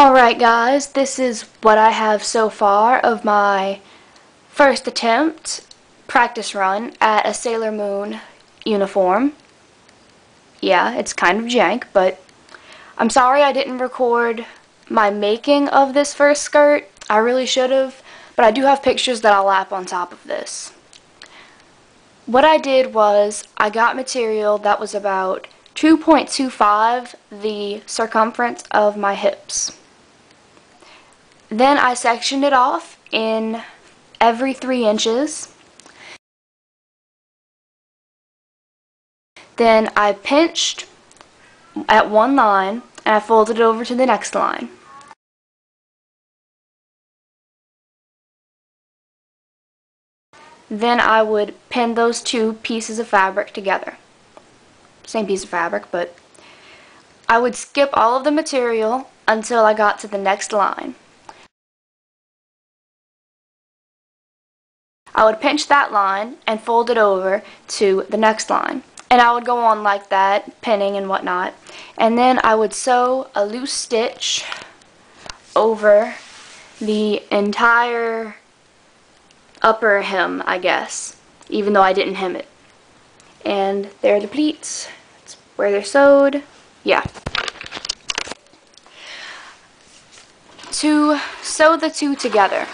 Alright guys, this is what I have so far of my first attempt practice run at a Sailor Moon uniform. Yeah, it's kind of jank, but I'm sorry I didn't record my making of this first skirt. I really should have, but I do have pictures that I'll lap on top of this. What I did was I got material that was about 2.25 the circumference of my hips. Then I sectioned it off in every 3 inches. Then I pinched at one line and I folded it over to the next line. Then I would pin those two pieces of fabric together. Same piece of fabric, but I would skip all of the material until I got to the next line. I would pinch that line and fold it over to the next line. And I would go on like that, pinning and whatnot. And then I would sew a loose stitch over the entire upper hem, I guess, even though I didn't hem it. And there are the pleats. That's where they're sewed. Yeah. To sew the two together,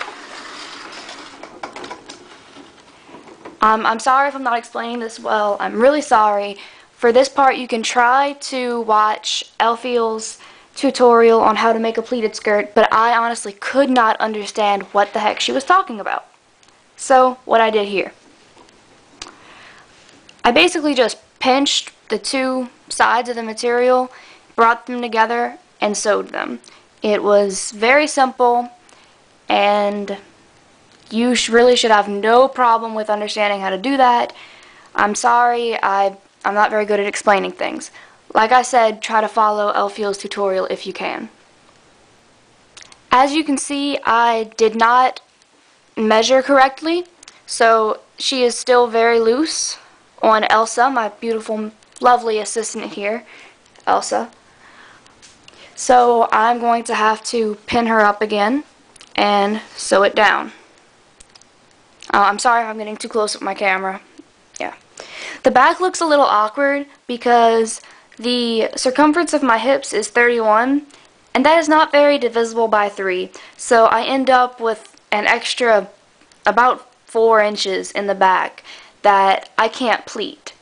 I'm sorry if I'm not explaining this well. I'm really sorry. For this part, you can try to watch Elfie's tutorial on how to make a pleated skirt, but I honestly could not understand what the heck she was talking about. So, what I did here, I basically just pinched the two sides of the material, brought them together, and sewed them. It was very simple, and you really should have no problem with understanding how to do that. I'm sorry, I'm not very good at explaining things. Like I said, try to follow Elfie's tutorial if you can. As you can see, I did not measure correctly, so she is still very loose on Elsa, my beautiful, lovely assistant here, Elsa. So I'm going to have to pin her up again and sew it down. I'm sorry if I'm getting too close with my camera. Yeah. The back looks a little awkward because the circumference of my hips is 31, and that is not very divisible by 3. So I end up with an extra about 4 inches in the back that I can't pleat.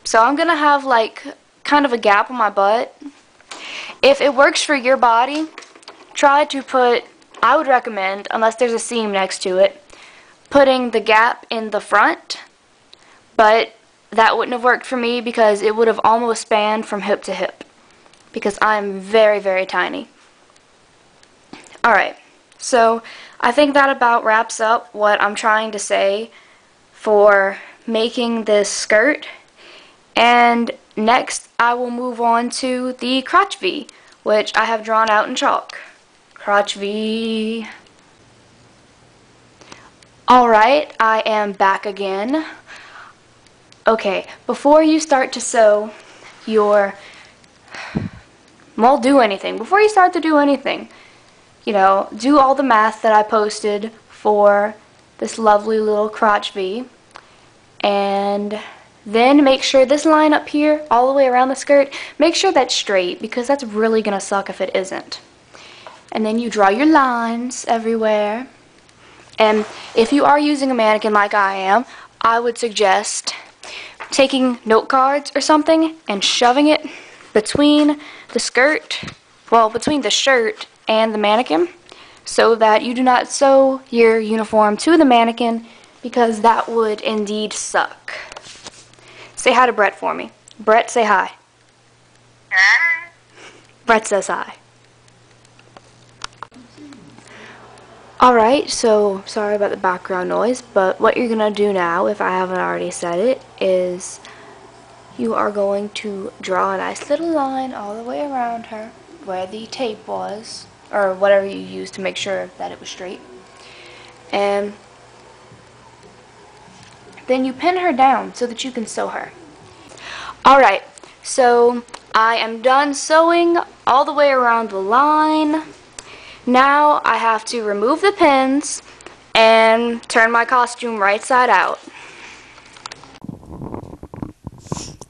So I'm going to have like kind of a gap on my butt. If it works for your body, try to put, I would recommend, unless there's a seam next to it, putting the gap in the front, but that wouldn't have worked for me because it would have almost spanned from hip to hip because I'm very, very tiny. Alright, so I think that about wraps up what I'm trying to say for making this skirt, and next I will move on to the crotch V, which I have drawn out in chalk. Crotch V. Alright, I am back again. Okay, before you start to sew your, well, do anything. Before you start to do anything, you know, do all the math that I posted for this lovely little crotch V. And then make sure this line up here, all the way around the skirt, make sure that's straight because that's really going to suck if it isn't. And then you draw your lines everywhere. And if you are using a mannequin like I am, I would suggest taking note cards or something and shoving it between the skirt, well, between the shirt and the mannequin, so that you do not sew your uniform to the mannequin, because that would indeed suck. Say hi to Brett for me. Brett, say hi. Hi. Brett says hi. Alright, so sorry about the background noise, but what you're going to do now, if I haven't already said it, is you are going to draw a nice little line all the way around her where the tape was, or whatever you used to make sure that it was straight. And then you pin her down so that you can sew her. Alright, so I am done sewing all the way around the line. Now I have to remove the pins and turn my costume right side out.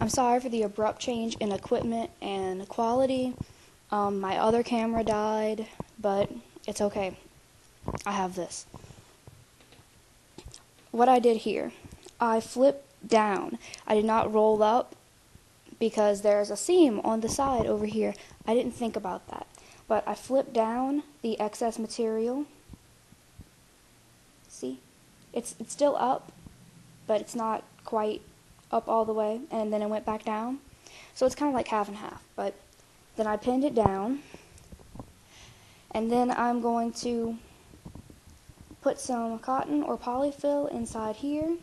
I'm sorry for the abrupt change in equipment and quality. My other camera died, but it's okay. I have this. What I did here, I flipped down. I did not roll up because there's a seam on the side over here. I didn't think about that. But I flipped down the excess material. See? It's still up, but it's not quite up all the way, and then it went back down. So it's kind of like half and half. But then I pinned it down, and then I'm going to put some cotton or polyfill inside here,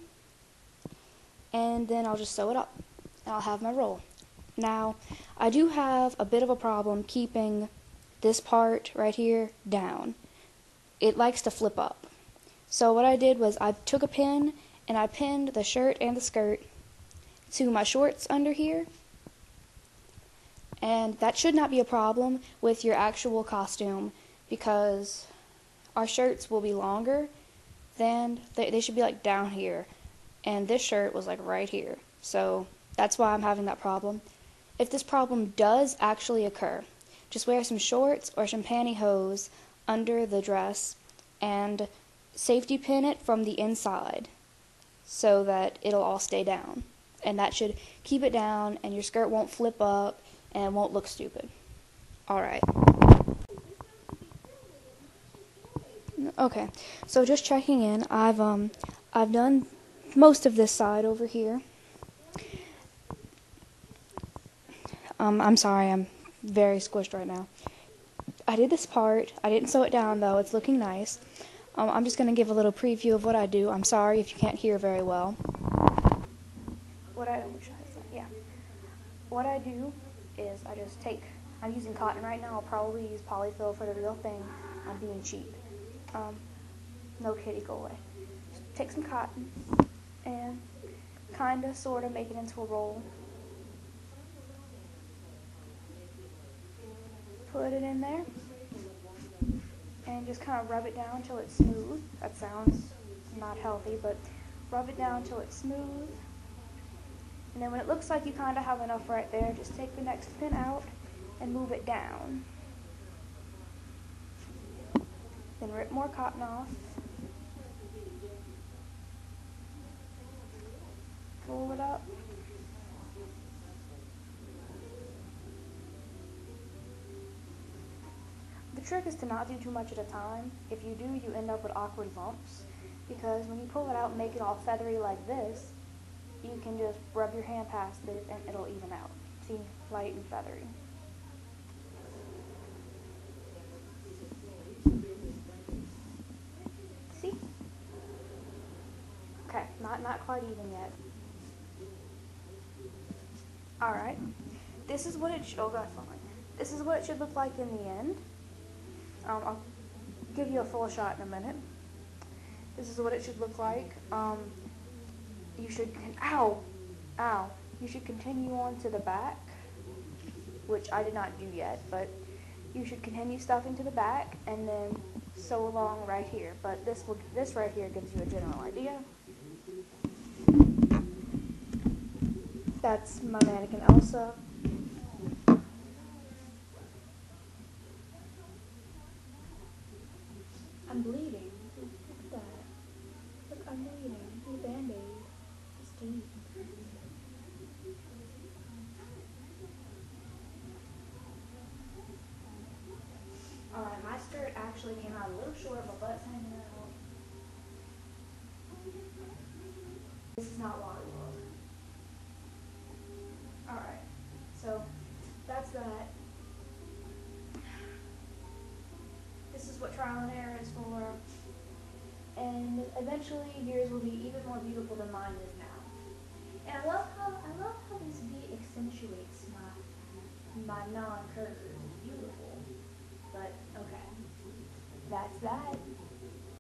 and then I'll just sew it up, and I'll have my roll. Now, I do have a bit of a problem keeping this part right here down. It likes to flip up. So what I did was I took a pin and I pinned the shirt and the skirt to my shorts under here. And that should not be a problem with your actual costume because our shirts will be longer than, they should be like down here. And this shirt was like right here. So that's why I'm having that problem. If this problem does actually occur, just wear some shorts or some pantyhose under the dress and safety pin it from the inside so that it'll all stay down. And that should keep it down and your skirt won't flip up and it won't look stupid. Alright. Okay, so just checking in, I've done most of this side over here. I'm sorry, I'm very squished right now. I did this part. I didn't sew it down though. It's looking nice. I'm just going to give a little preview of what I do. I'm sorry if you can't hear very well. What I do is I just take, I'm using cotton right now. I'll probably use polyfill for the real thing. I'm being cheap. No kitty, go away. Just take some cotton and kind of sort of make it into a roll. Put it in there and just kind of rub it down until it's smooth. That sounds not healthy, but rub it down until it's smooth. And then when it looks like you kind of have enough right there, just take the next pin out and move it down. Then rip more cotton off. Roll it up. The trick is to not do too much at a time. If you do, you end up with awkward lumps. Because when you pull it out and make it all feathery like this, you can just rub your hand past it and it'll even out. See? Light and feathery. See? Okay, not quite even yet. Alright. This is what it should, oh god, this is what it should look like in the end. I'll give you a full shot in a minute. This is what it should look like. You should, ow, you should continue on to the back, which I did not do yet, but you should continue stuffing to the back and then sew along right here. But this right here gives you a general idea. That's my mannequin Elsa. I'm bleeding. Look at that. Look, I'm bleeding. Need a band-aid. It's deep. Alright, my skirt actually came out a little short, my butt's hanging out. This is not Waterworld. Alright, so that's that. This is what trial and error is for. And eventually yours will be even more beautiful than mine is now. And I love how this V accentuates my non-curve. It's beautiful. But okay. That's that.